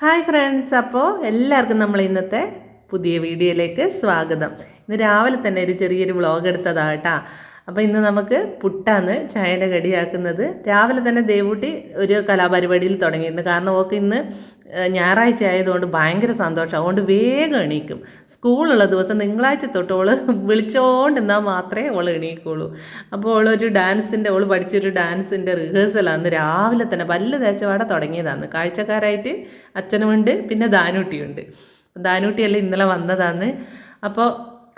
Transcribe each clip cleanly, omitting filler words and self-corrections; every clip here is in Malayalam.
ഹായ് ഫ്രണ്ട്സ്, അപ്പോൾ എല്ലാവർക്കും നമ്മൾ ഇന്നത്തെ പുതിയ വീഡിയോയിലേക്ക് സ്വാഗതം. ഇന്ന് രാവിലെ തന്നെ ഒരു ചെറിയൊരു വ്ളോഗ് എടുത്തതാട്ടാ. അപ്പോൾ ഇന്ന് നമുക്ക് പുട്ടാണ് ചായയുടെ കടിയാക്കുന്നത്. രാവിലെ തന്നെ ദേവൂട്ടി ഒരു കലാപരിപാടിയിൽ തുടങ്ങിയിരുന്നു. കാരണം ഓക്ക് ഇന്ന് ഞായറാഴ്ച ആയതുകൊണ്ട് ഭയങ്കര സന്തോഷം. അതുകൊണ്ട് വേഗം എണീക്കും. സ്കൂളുള്ള ദിവസം തിങ്കളാഴ്ച തൊട്ട് ഓള് വിളിച്ചോണ്ടെന്നാൽ മാത്രമേ ഓൾ എണീക്കുള്ളൂ. അപ്പോൾ ഓളൊരു ഓൾ പഠിച്ചൊരു ഡാൻസിൻ്റെ റിഹേഴ്സലാണ് രാവിലെ തന്നെ പല്ല് തേച്ചപാടെ തുടങ്ങിയതാണ്. കാഴ്ചക്കാരായിട്ട് അച്ഛനുമുണ്ട്, പിന്നെ ദാനൂട്ടിയുണ്ട്. ദാനൂട്ടിയെല്ലാം ഇന്നലെ വന്നതാണ്. അപ്പോൾ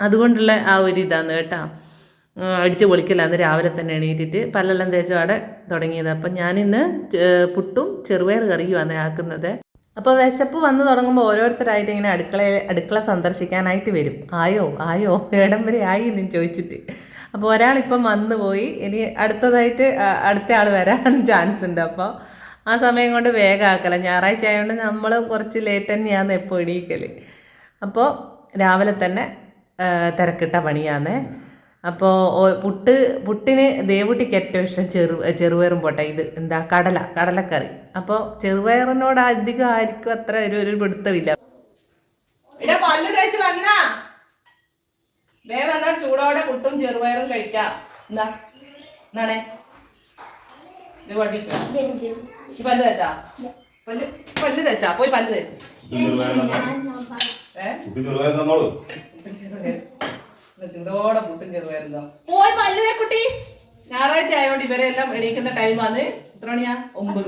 അതുകൊണ്ടുള്ള ആ ഒരു ഇതാണ് കേട്ടോ. അടിച്ച് പൊളിക്കലാന്ന് രാവിലെ തന്നെ എണീറ്റിട്ട് പല്ലെല്ലാം തേച്ചപാടെ തുടങ്ങിയത്. അപ്പം ഞാനിന്ന് പുട്ടും ചെറുപയർ കറിയുമാണ് ആക്കുന്നത്. അപ്പോൾ വിശപ്പ് വന്ന് തുടങ്ങുമ്പോൾ ഓരോരുത്തരായിട്ട് ഇങ്ങനെ അടുക്കള സന്ദർശിക്കാനായിട്ട് വരും. ആയോ ഇടം വരെ ആയി എന്ന് ചോദിച്ചിട്ട്. അപ്പോൾ ഒരാളിപ്പം വന്നു പോയി, ഇനി അടുത്തതായിട്ട് അടുത്ത ആൾ വരാൻ ചാൻസ് ഉണ്ട്. അപ്പോൾ ആ സമയം കൊണ്ട് വേഗം ആക്കല. ഞായറാഴ്ച ആയതുകൊണ്ട് നമ്മൾ കുറച്ച് ലേറ്റ് തന്നെയാണ് എപ്പോൾ എണീക്കൽ. അപ്പോൾ രാവിലെ തന്നെ തിരക്കിട്ട പണിയാണ്. അപ്പോൾ പുട്ടിന് ദേവുട്ടിക്ക് ഏറ്റവും ഇഷ്ടം ചെറുപയറും പോട്ടെ, ഇത് എന്താ കടലക്കറി. അപ്പോൾ ചെറുപയറിനോട് അധികം ആയിരിക്കും അത്ര ഒരു പിടുത്തമില്ല. പല്ല് തേച്ച് വന്നാ ചൂടോടെ പുട്ടും ചെറുപയറും കഴിക്കാം. എന്നാണേ ഇത് പല്ല് തേച്ചാ പല്ല് തേച്ചാ പോയി പല്ല് തേച്ച് ചൂടോടെ പുട്ടും ചെറുപയറും പോയി പല്ല് തേ കുട്ടി. ഞായറാഴ്ച ആയതുകൊണ്ട് ഇവരെല്ലാം എണീക്കുന്ന ടൈമാണ്. എത്ര മണിയാ? 9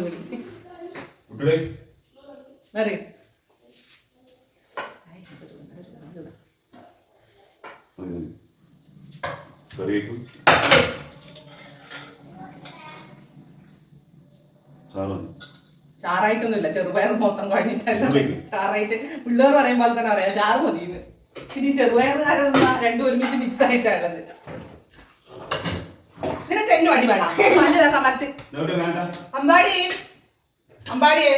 മണി. ചാറായിട്ടൊന്നുമില്ല, ചെറുപയർ മൊത്തം കഴിഞ്ഞിട്ടല്ല ചാറായിട്ട്. പിള്ളേർ പറയുമ്പോൾ തന്നെ പറയാം ചാറ് മതിയെന്ന്. ഇനി ചെറുപയറുകാരെന്ന രണ്ടും ഒരുമിച്ച് മിക്സ് ആയിട്ടാണുള്ളത്. നിനക്ക് എന്നെ അടി വേണം. അമ്പാടിയേ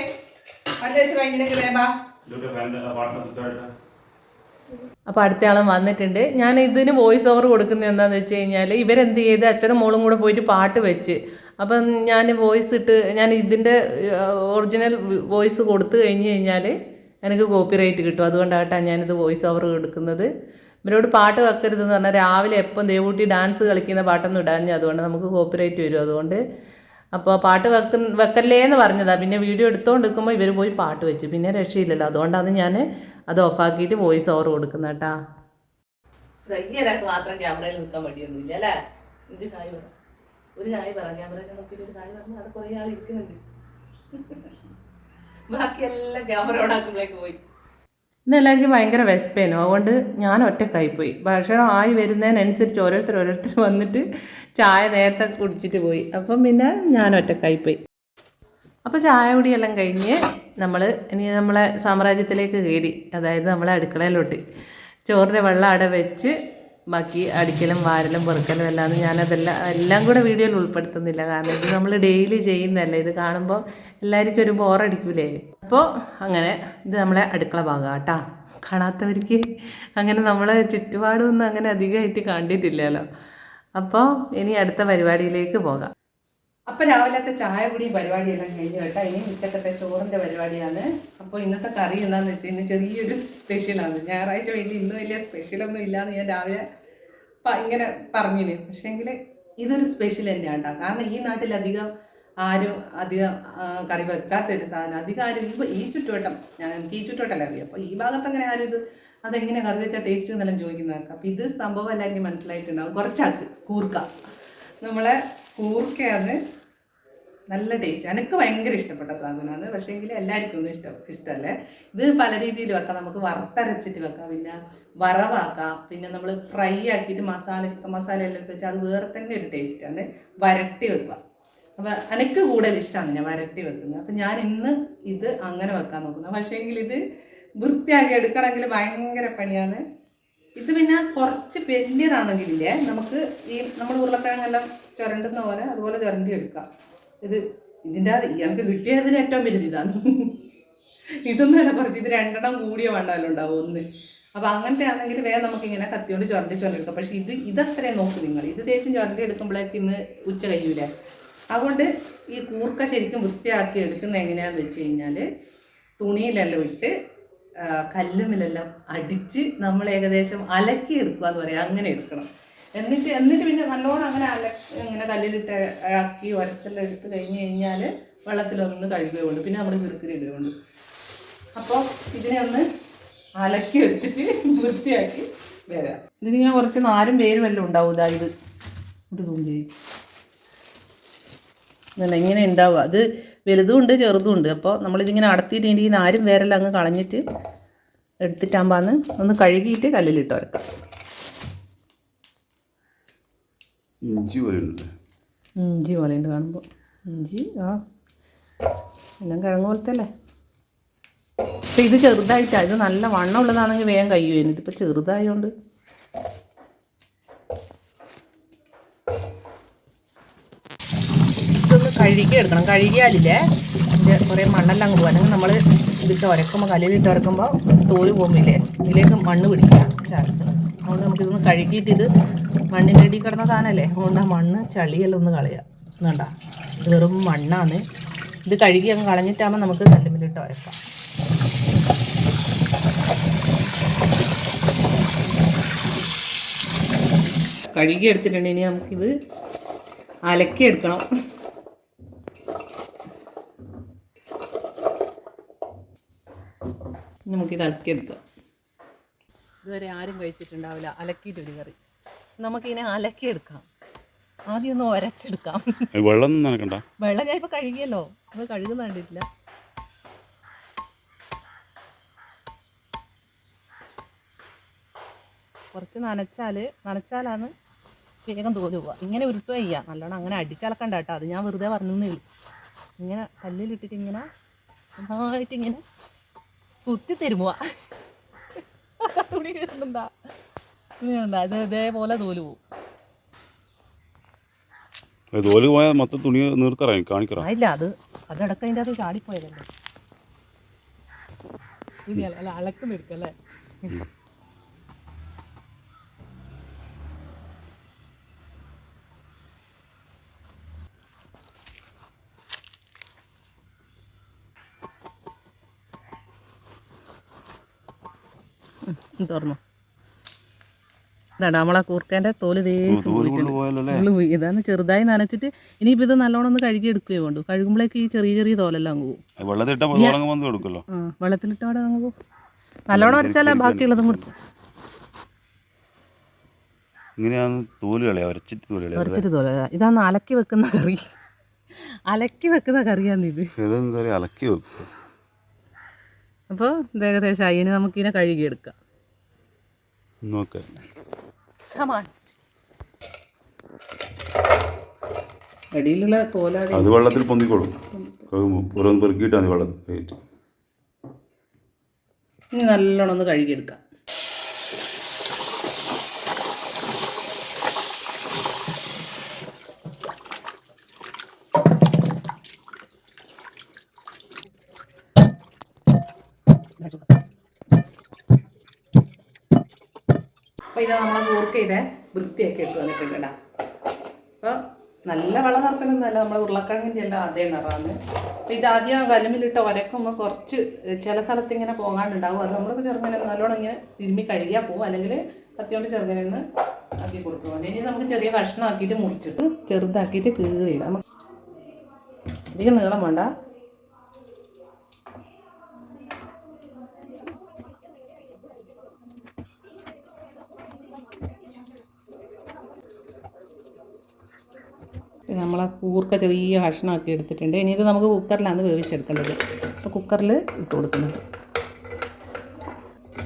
പല്ല് വെച്ച് കഴിഞ്ഞിട്ട് വേമ്പാ. അപ്പോൾ അടുത്ത ആളും വന്നിട്ടുണ്ട്. ഞാൻ ഇതിന് വോയിസ് ഓവർ കൊടുക്കുന്നത് എന്താണെന്ന് വെച്ച് കഴിഞ്ഞാൽ ഇവരെന്ത് ചെയ്ത് അച്ഛനും മോളും കൂടെ പോയിട്ട് പാട്ട് വെച്ച്, അപ്പം ഞാൻ ഞാൻ ഇതിൻ്റെ ഒറിജിനൽ വോയിസ് കൊടുത്തു കഴിഞ്ഞ് കഴിഞ്ഞാൽ എനിക്ക് കോപ്പിറൈറ്റ് കിട്ടും. അതുകൊണ്ടായിട്ടാണ് ഞാനിത് വോയിസ് ഓവർ കൊടുക്കുന്നത്. ഇവരോട് പാട്ട് വെക്കരുതെന്ന് പറഞ്ഞാൽ രാവിലെ എപ്പം ദേവൂട്ടി ഡാൻസ് കളിക്കുന്ന പാട്ടൊന്നും ഇടാഞ്ഞ്, അതുകൊണ്ട് നമുക്ക് കോപ്പിറൈറ്റ് വരും. അതുകൊണ്ട് അപ്പോൾ പാട്ട് വെക്കല്ലേ എന്ന് പറഞ്ഞതാണ്. പിന്നെ വീഡിയോ എടുത്തുകൊണ്ട് നിൽക്കുമ്പോൾ ഇവർ പോയി പാട്ട് വെച്ചു, പിന്നെ രക്ഷയില്ലല്ലോ. അതുകൊണ്ടാണ് ഞാൻ അത് ഓഫാക്കിയിട്ട് വോയിസ് ഓവർ കൊടുക്കുന്നത് കേട്ടാ. മാത്രം ക്യാമറയിൽ നിൽക്കാൻ മടിയൊന്നുമില്ല അല്ലേ? ഒരു കായ് പറ ക്യാമറയിൽ നോക്കിയിട്ട് ഒരു കായ് പറഞ്ഞു. അവിടെ കുറേ ആൾ ഇരിക്കുന്നുണ്ട്. ബാക്കിയെല്ലാം ക്യാമറ ഓണാക്കുമ്പോഴേക്ക് പോയി. ഇന്ന് എല്ലാവർക്കും ഭയങ്കര വിശപ്പേനു. അതുകൊണ്ട് ഞാൻ ഒറ്റക്കായിപ്പോയി. ഭക്ഷണം ആയി വരുന്നതിനനുസരിച്ച് ഓരോരുത്തർ വന്നിട്ട് ചായ നേരത്തെ കുടിച്ചിട്ട് പോയി. അപ്പം പിന്നെ ഞാൻ ഒറ്റക്കായിപ്പോയി. അപ്പോൾ ചായ കുടിയെല്ലാം കഴിഞ്ഞ് ഇനി നമ്മളെ സാമ്രാജ്യത്തിലേക്ക് കയറി. അതായത് നമ്മളെ അടുക്കളയിലോട്ട് ചോറിൻ്റെ വെള്ളം അവിടെ വെച്ച് ബാക്കി അടിക്കലും വാരലും പെറുക്കലും എല്ലാം എല്ലാം കൂടെ വീഡിയോയിൽ ഉൾപ്പെടുത്തുന്നില്ല. കാരണം ഇത് നമ്മൾ ഡെയിലി ചെയ്യുന്നതല്ലേ. ഇത് കാണുമ്പോൾ എല്ലാവർക്കും ഒരു ബോറടിക്കൂലേ. അപ്പോൾ അങ്ങനെ ഇത് നമ്മളെ അടുക്കള ഭാഗം കേട്ടോ. കാണാത്തവർക്ക് അങ്ങനെ നമ്മളെ ചുറ്റുപാടൊന്നും അങ്ങനെ അധികമായിട്ട് കണ്ടിട്ടില്ലല്ലോ. അപ്പോൾ ഇനി അടുത്ത പരിപാടിയിലേക്ക് പോകാം. അപ്പോൾ രാവിലത്തെ ചായ കുടി പരിപാടിയെല്ലാം കഴിഞ്ഞു കേട്ടോ. ഇനി ഉച്ചക്കത്തെ ചോറിൻ്റെ പരിപാടിയാണ്. അപ്പോൾ ഇന്നത്തെ കറി എന്താണെന്ന് വെച്ച് കഴിഞ്ഞാൽ ചെറിയൊരു സ്പെഷ്യലാണ്. ഞായറാഴ്ച ഇന്ന് വലിയ സ്പെഷ്യലൊന്നും ഇല്ലയെന്ന് ഞാൻ രാവിലെ ഇങ്ങനെ പറഞ്ഞിന്. പക്ഷേങ്കിൽ ഇതൊരു സ്പെഷ്യൽ തന്നെയാണ് കേട്ടോ. കാരണം ഈ നാട്ടിൽ ആരും അധികം കറി വെക്കാത്തൊരു സാധനം. അധികം ആരും ഈ ചുറ്റുവട്ടം, എനിക്ക് ഈ ചുറ്റുവട്ടമല്ല അറിയാം. അപ്പോൾ ഈ ഭാഗത്ത് അങ്ങനെ ആരും അതെങ്ങനെ കറി വെച്ചാൽ ടേസ്റ്റ് എന്നെല്ലാം ചോദിക്കുന്നതൊക്കെ. അപ്പോൾ ഇത് സംഭവം എല്ലാവർക്കും മനസ്സിലായിട്ടുണ്ടാവും. കുറച്ചാക്ക് കൂർക്ക, നമ്മളെ കൂർക്കയാണ് നല്ല ടേസ്റ്റ്. എനിക്ക് ഭയങ്കര ഇഷ്ടപ്പെട്ട സാധനമാണ്. പക്ഷേങ്കിൽ എല്ലാവർക്കും ഒന്നും ഇഷ്ടമല്ലേ. ഇത് പല രീതിയിൽ വെക്കാം. നമുക്ക് വറുത്തരച്ചിട്ട് വെക്കാം, പിന്നെ വറവാക്കാം, പിന്നെ നമ്മൾ ഫ്രൈ ആക്കിയിട്ട് ചിക്കൻ മസാല എല്ലാം വെച്ചാൽ അത് വേറെ തന്നെ ഒരു ടേസ്റ്റാണ്. വരട്ടി വെക്കുക. അപ്പോൾ എനിക്ക് കൂടുതൽ ഇഷ്ടമാണ് ഞാൻ വരട്ടി വെക്കുന്നത്. അപ്പം ഞാൻ ഇന്ന് ഇത് അങ്ങനെ വെക്കാൻ നോക്കുന്നത്. പക്ഷേങ്കിൽ ഇത് വൃത്തിയാക്കി എടുക്കണമെങ്കിൽ ഭയങ്കര പണിയാണ്. ഇത് പിന്നെ കുറച്ച് വലിയതാണെങ്കിലില്ലേ നമുക്ക് നമ്മൾ ഉരുളക്കിഴങ്ങെല്ലാം ചുരണ്ടുന്ന പോലെ അതുപോലെ ചുരണ്ടി എടുക്കാം. ഇതിൻ്റെ എനിക്ക് കിട്ടിയതിന് ഏറ്റവും വലുത് ഇതാണ്. ഇതൊന്നും അല്ല, കുറച്ച് ഇത് 2 എണ്ണം കൂടിയ വണ്ണമല്ലോ ഉണ്ടാവും ഒന്ന്. അപ്പോൾ അങ്ങനത്തെ ആണെങ്കിൽ വേഗം നമുക്കിങ്ങനെ കത്തിയോണ്ട് ചുരണ്ടിയെടുക്കാം. പക്ഷേ ഇതത്രയും നോക്ക് നിങ്ങൾ. ഇത് തേച്ചും ചുരണ്ടി എടുക്കുമ്പോഴേക്ക് ഇന്ന് ഉച്ച കഴിയൂലേ. അതുകൊണ്ട് ഈ കൂർക്ക ശരിക്കും വൃത്തിയാക്കി എടുക്കുന്നത് എങ്ങനെയാണെന്ന് വെച്ച് കഴിഞ്ഞാൽ തുണിയിലെല്ലാം ഇട്ട് കല്ലുമില്ലെല്ലാം അടിച്ച് നമ്മൾ ഏകദേശം അലക്കി എടുക്കുക എന്ന് പറയാം. അങ്ങനെ എടുക്കണം. എന്നിട്ട് പിന്നെ നല്ലോണം അങ്ങനെ ഇങ്ങനെ കല്ലിലിട്ട് ആക്കി ഉരച്ചെല്ലാം എടുത്ത് കഴിഞ്ഞാൽ വെള്ളത്തിലൊന്ന് കഴുകുകയുള്ളൂ. പിന്നെ നമ്മൾ കിറുക്കിരി ഇടുകയുള്ളൂ. അപ്പോൾ ഇതിനെ ഒന്ന് അലക്കി എടുത്തിട്ട് വൃത്തിയാക്കി വരാം. ഇതിനിങ്ങനെ കുറച്ച് നാരും വേരും എല്ലാം ഉണ്ടാവും. ഇത് തൂങ്ങി ഇങ്ങനെ ഉണ്ടാവുക. അത് വലുതും ഉണ്ട് ചെറുതും ഉണ്ട്. അപ്പോൾ നമ്മളിതിങ്ങനെ അടത്തിയിട്ട് ഈ നാരും വേരെല്ലാം അങ്ങ് കളഞ്ഞിട്ട് എടുത്തിട്ടാകുമ്പോൾ ഒന്ന് കഴുകിയിട്ട് കല്ലിലിട്ട് ഉരക്കാം. ഇഞ്ചി പോലെ ഉണ്ട് കാണുമ്പോൾ. ഇഞ്ചി എല്ലാം കിഴങ്ങ് പോലത്തെ അല്ലേ. അപ്പം ഇത് ചെറുതായിട്ടാണ്. ഇത് നല്ല വണ്ണം ഉള്ളതാണെങ്കിൽ വേഗം കഴിയുമായിരുന്നു. ഇതിപ്പോൾ ചെറുതായതുകൊണ്ട് ഇതൊന്ന് കഴുകി എടുക്കണം. കഴുകിയാലില്ലേ ഇതിൻ്റെ കുറേ മണ്ണെല്ലാം അങ്ങ് പോകും. അല്ലെങ്കിൽ നമ്മൾ ഇതിട്ട് ഉരക്കുമ്പോൾ കല്ലിലിട്ട് ഉരക്കുമ്പോൾ തോല് പോകുമ്പില്ലേ ഇതിലേക്ക് മണ്ണ് പിടിക്കാൻ ചാൻസ് ഉണ്ട്. അതുകൊണ്ട് നമുക്കിതൊന്ന് കഴുകിയിട്ട് ഇത് മണ്ണിൻ്റെ അടി കിടന്ന സാധനമല്ലേ, അതുകൊണ്ട് ആ മണ്ണ് ചളിയെല്ലാം ഒന്ന് കളയുക. വേണ്ട, ഇത് വെറും മണ്ണാണ്. ഇത് കഴുകി അങ്ങ് കളഞ്ഞിട്ടാകുമ്പോൾ നമുക്ക് കല്ലുമ്പിലിട്ട് ഉരക്കാം. കഴുകി എടുത്തിട്ടുണ്ടെങ്കിൽ ഇനി നമുക്കിത് അലക്കി എടുക്കണം. നമുക്കിത് അലക്കിയെടുക്കാം. ഇതുവരെ ആരും കഴിച്ചിട്ടുണ്ടാവില്ല അലക്കിയിട്ടൊരു കറി. നമുക്കിതിനെ അലക്കിയെടുക്കാം. ആദ്യം ഒന്ന് ഉരച്ചെടുക്കാം. വെള്ളം ഞാൻ ഇപ്പോൾ കഴുകിയല്ലോ, അത് കഴുകുന്ന കണ്ടിട്ടില്ല. കുറച്ച് നനച്ചാലാണ് വേഗം തോല് പോവുക. ഇങ്ങനെ ഉരുട്ടുക ചെയ്യുക. നല്ലോണം അങ്ങനെ അടിച്ചലക്കണ്ട കേട്ടോ. അത് ഞാൻ വെറുതെ പറഞ്ഞേ ഉള്ളൂ. ഇങ്ങനെ കല്ലിലിട്ടിട്ട് ഇങ്ങനെ നന്നായിട്ട് ഇങ്ങനെ കുത്തി തരുമുക. തുണി കയറുന്നുണ്ടാ അത് ഇതേപോലെ തോല് പോവും. തോല് പോയാൽ മൊത്തം തുണി കാണില്ല. അതടക്കം അതിൻ്റെ അത് ചാടിപ്പോയതല്ലേ. തുണി അല്ല അലക്കം എടുക്കല്ലേ. തുറന്നു. ഇതാണ് നമ്മളാ കൂർക്കേൻ്റെ തോല് തേച്ച് പോയി. ഇതാണ് ചെറുതായി നനച്ചിട്ട് ഇനിയിപ്പോൾ ഇത് നല്ലോണം ഒന്ന് കഴുകി എടുക്കുകയോ വേണ്ടു. കഴുകുമ്പോഴേക്ക് ഈ ചെറിയ ചെറിയ തോലെല്ലാം അങ്ങ് പോകും. വെള്ളത്തിലിട്ട് അവിടെ അങ്ങ് പോകും. നല്ലോണം അരച്ചാലേ ബാക്കിയുള്ളതും കൊടുക്കും. ഉരച്ചിട്ട് തോല്. ഇതാണ് അലക്കി വെക്കുന്ന കറി. അലക്കി വെക്കുന്ന കറിയാണിത്. അപ്പോൾ ഇത് ഏകദേശം അതിന് നമുക്കിതിനെ കഴുകിയെടുക്കാം. അടിയിലുള്ള തോലാണ് അത് വെള്ളത്തിൽ പൊന്തിക്കോളും. ഇനി നല്ലോണം ഒന്ന് കഴുകിയെടുക്കാം. അപ്പോൾ ഇത് നമ്മളെ കൂർക്ക ഇത് വൃത്തിയാക്കി എടുത്ത് വന്നിട്ടുണ്ട് കേട്ടോ. അപ്പോൾ നല്ല വെള്ളം നിറക്കലൊന്നുമല്ല, നമ്മൾ ഉരുളക്കിഴങ്ങിൻ്റെ എല്ലാം അതേ നിറമാണ്. അപ്പോൾ ഇത് ആദ്യം കല്ലുമ്പിലിട്ട് ഉരക്കുമ്പോൾ കുറച്ച് ചില സ്ഥലത്ത് ഇങ്ങനെ പോകാണ്ടുണ്ടാവും. അത് നമ്മൾക്ക് ചെറുങ്ങനെ നല്ലോണം ഇങ്ങനെ തിരുമ്മി കഴുകിയാൽ പോകും. അല്ലെങ്കിൽ കത്തിയോണ്ട് ചെറുങ്ങനെ ഒന്ന് ആക്കി കൊടുക്കും. ഇനി നമുക്ക് ചെറിയ കഷ്ണം ആക്കിയിട്ട് മുറിച്ചിട്ട് ചെറുതാക്കിയിട്ട് കീറിയിടാം. അധികം നീളം വേണ്ട. നമ്മളെ കൂർക്ക ചെറിയ കഷ്ണമാക്കി എടുത്തിട്ടുണ്ട്. ഇനി ഇത് നമുക്ക് കുക്കറിലാണ് വേവിച്ചെടുക്കേണ്ടത്. അപ്പോൾ കുക്കറിൽ ഇട്ട് കൊടുക്കുന്നത്.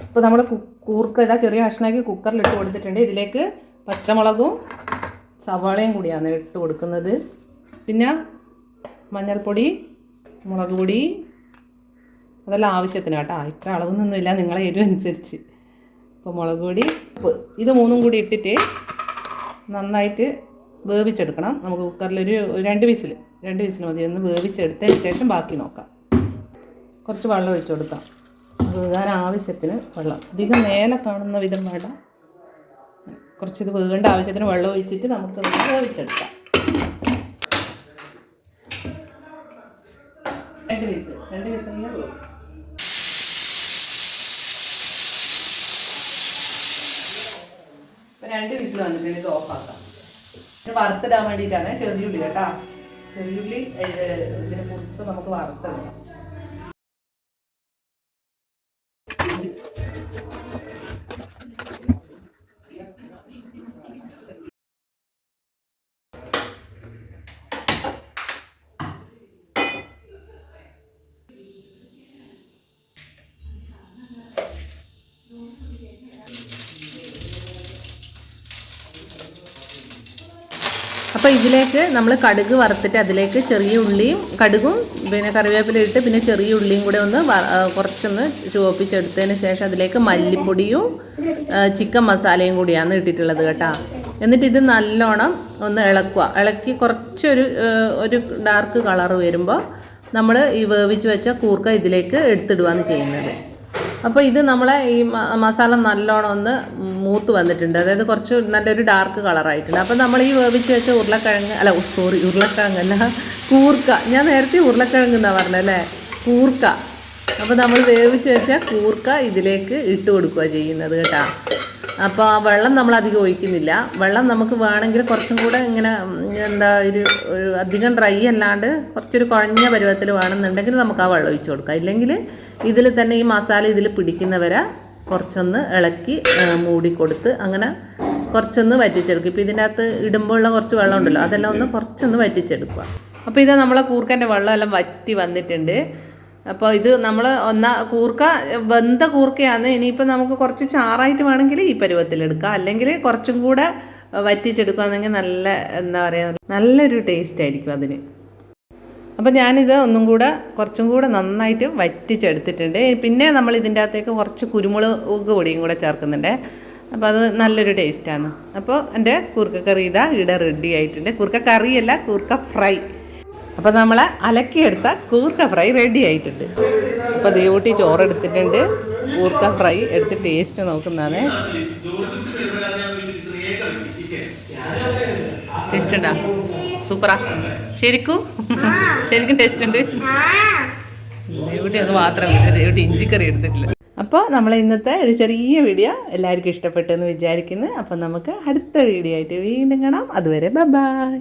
ഇപ്പോൾ നമ്മൾ കൂർക്ക ഇതാ ചെറിയ കഷ്ണമാക്കി കുക്കറിൽ ഇട്ട് കൊടുത്തിട്ടുണ്ട്. ഇതിലേക്ക് പച്ചമുളകും സവാളയും കൂടിയാണ് ഇട്ട് കൊടുക്കുന്നത്. പിന്നെ മഞ്ഞൾപ്പൊടി, മുളക് പൊടി അതെല്ലാം ആവശ്യത്തിന് കേട്ടോ. ഇത്ര അളവൊന്നുമില്ല, നിങ്ങളെ എരിവ് അനുസരിച്ച്. അപ്പോൾ മുളക് പൊടി, ഉപ്പ്, ഇത് മൂന്നും കൂടി ഇട്ടിട്ട് നന്നായിട്ട് വേവിച്ചെടുക്കണം. നമുക്ക് കുക്കറിലൊരു 2 വിസിൽ മതി. ഒന്ന് വേവിച്ചെടുത്തതിന് ശേഷം ബാക്കി നോക്കാം. കുറച്ച് വെള്ളം ഒഴിച്ചു കൊടുക്കാം. വേകാൻ ആവശ്യത്തിന് വെള്ളം, അധികം മേലെ കാണുന്ന വിധം വേണ്ട. കുറച്ചിത് വേകേണ്ട ആവശ്യത്തിന് വെള്ളം ഒഴിച്ചിട്ട് നമുക്ക് വേവിച്ചെടുക്കാം. 2 വിസിൽ വേവും. 2 വിസിൽ വന്നിട്ടുണ്ട്. ഇത് ഓഫാക്കാം. വറുത്തിടാൻ വേണ്ടിയിട്ടാണ് ചെറിയുള്ളി കേട്ടോ. ചെറിയുള്ളി ഇതിന് പുറത്ത് നമുക്ക് വറുത്തിടണം. അപ്പോൾ ഇതിലേക്ക് നമ്മൾ കടുക് വറുത്തിട്ട് അതിലേക്ക് ചെറിയ ഉള്ളിയും കടുകും പിന്നെ കറിവേപ്പില ഇട്ട് പിന്നെ ചെറിയ ഉള്ളിയും കൂടെ ഒന്ന് കുറച്ചൊന്ന് ചുവപ്പിച്ചെടുത്തതിന് ശേഷം അതിലേക്ക് മല്ലിപ്പൊടിയും ചിക്കൻ മസാലയും കൂടിയാണ് ഇട്ടിട്ടുള്ളത് കേട്ടോ. എന്നിട്ട് ഇത് നല്ലോണം ഒന്ന് ഇളക്കുക. ഇളക്കി കുറച്ചൊരു ഡാർക്ക് കളർ വരുമ്പോൾ നമ്മൾ ഈ വേവിച്ച് വെച്ച കൂർക്ക ഇതിലേക്ക് എടുത്തിടുകയാണ് ചെയ്യുന്നത്. അപ്പോൾ ഇത് നമ്മളെ ഈ മസാല നല്ലോണം ഒന്ന് മൂത്ത് വന്നിട്ടുണ്ട്. അതായത് കുറച്ച് നല്ലൊരു ഡാർക്ക് കളറായിട്ടുണ്ട്. അപ്പോൾ നമ്മൾ ഈ വേവിച്ച് വെച്ച ഉരുളക്കിഴങ്ങല്ല കൂർക്ക, ഞാൻ നേരത്തെ ഉരുളക്കിഴങ്ങ് എന്നാണ് പറഞ്ഞല്ലേ, കൂർക്ക. അപ്പോൾ നമ്മൾ വേവിച്ച് വെച്ച കൂർക്ക ഇതിലേക്ക് ഇട്ട് കൊടുക്കുക ചെയ്യുന്നത് കേട്ടോ. അപ്പോൾ ആ വെള്ളം നമ്മൾ അധികം ഒഴിക്കുന്നില്ല. വെള്ളം നമുക്ക് വേണമെങ്കിൽ കുറച്ചും കൂടെ ഇങ്ങനെ ഒരു അധികം ഡ്രൈ അല്ലാണ്ട് കുറച്ചൊരു കുഴഞ്ഞ പരുവത്തിൽ വേണമെന്നുണ്ടെങ്കിൽ നമുക്ക് ആ വെള്ളം ഒഴിച്ച് കൊടുക്കാം. ഇല്ലെങ്കിൽ ഇതിൽ തന്നെ ഈ മസാല ഇതിൽ പിടിക്കുന്നവരെ കുറച്ചൊന്ന് ഇളക്കി മൂടിക്കൊടുത്ത് അങ്ങനെ കുറച്ചൊന്ന് വറ്റിച്ചെടുക്കും. ഇപ്പോൾ ഇതിൻ്റെ അകത്ത് ഇടുമ്പോഴുള്ള കുറച്ച് വെള്ളം ഉണ്ടല്ലോ, അതെല്ലാം ഒന്ന് കുറച്ചൊന്ന് വറ്റിച്ചെടുക്കുക. അപ്പോൾ ഇത് നമ്മളെ കൂർക്കൻ്റെ വെള്ളമെല്ലാം വറ്റി വന്നിട്ടുണ്ട്. അപ്പോൾ ഇത് നമ്മൾ കൂർക്ക വെന്ത കൂർക്കയാണ്. ഇനിയിപ്പോൾ നമുക്ക് കുറച്ച് ചാറായിട്ട് വേണമെങ്കിൽ ഈ പരുവത്തിലെടുക്കാം, അല്ലെങ്കിൽ കുറച്ചും കൂടെ വറ്റിച്ചെടുക്കുകയാണെങ്കിൽ നല്ല എന്താ പറയുക നല്ലൊരു ടേസ്റ്റ് ആയിരിക്കും അതിന്. അപ്പോൾ ഞാനിത് കുറച്ചും കൂടെ നന്നായിട്ട് വറ്റിച്ചെടുത്തിട്ടുണ്ട്. പിന്നെ നമ്മൾ ഇതിൻ്റെ അകത്തേക്ക് കുറച്ച് കുരുമുളക് പൊടിയും കൂടെ ചേർക്കുന്നുണ്ട്. അപ്പോൾ അത് നല്ലൊരു ടേസ്റ്റാണ്. അപ്പോൾ എൻ്റെ കൂർക്കക്കറി ഇവിടെ റെഡി ആയിട്ടുണ്ട്. കൂർക്ക കറിയല്ല, കൂർക്ക ഫ്രൈ. അപ്പോൾ നമ്മൾ അലക്കിയെടുത്ത കൂർക്ക ഫ്രൈ റെഡി ആയിട്ടുണ്ട്. അപ്പോൾ ദേവൂട്ടി ചോറെടുത്തിട്ടുണ്ട്. കൂർക്ക ഫ്രൈ എടുത്ത് ടേസ്റ്റ് നോക്കുന്നതാണ്. ടേസ്റ്റ് ഉണ്ടോ? സൂപ്പറാ. ശരിക്കും ടേസ്റ്റ് ഉണ്ട്. ദേവൂട്ടി അത് മാത്രം ദേവൂട്ടി ഇഞ്ചിക്കറി എടുത്തിട്ടില്ല. അപ്പോൾ നമ്മൾ ഇന്നത്തെ ഒരു ചെറിയ വീഡിയോ എല്ലാവർക്കും ഇഷ്ടപ്പെട്ടെന്ന് വിചാരിക്കുന്നു. അപ്പോൾ നമുക്ക് അടുത്ത വീഡിയോ ആയിട്ട് വീണ്ടും കാണാം. അതുവരെ ബൈ.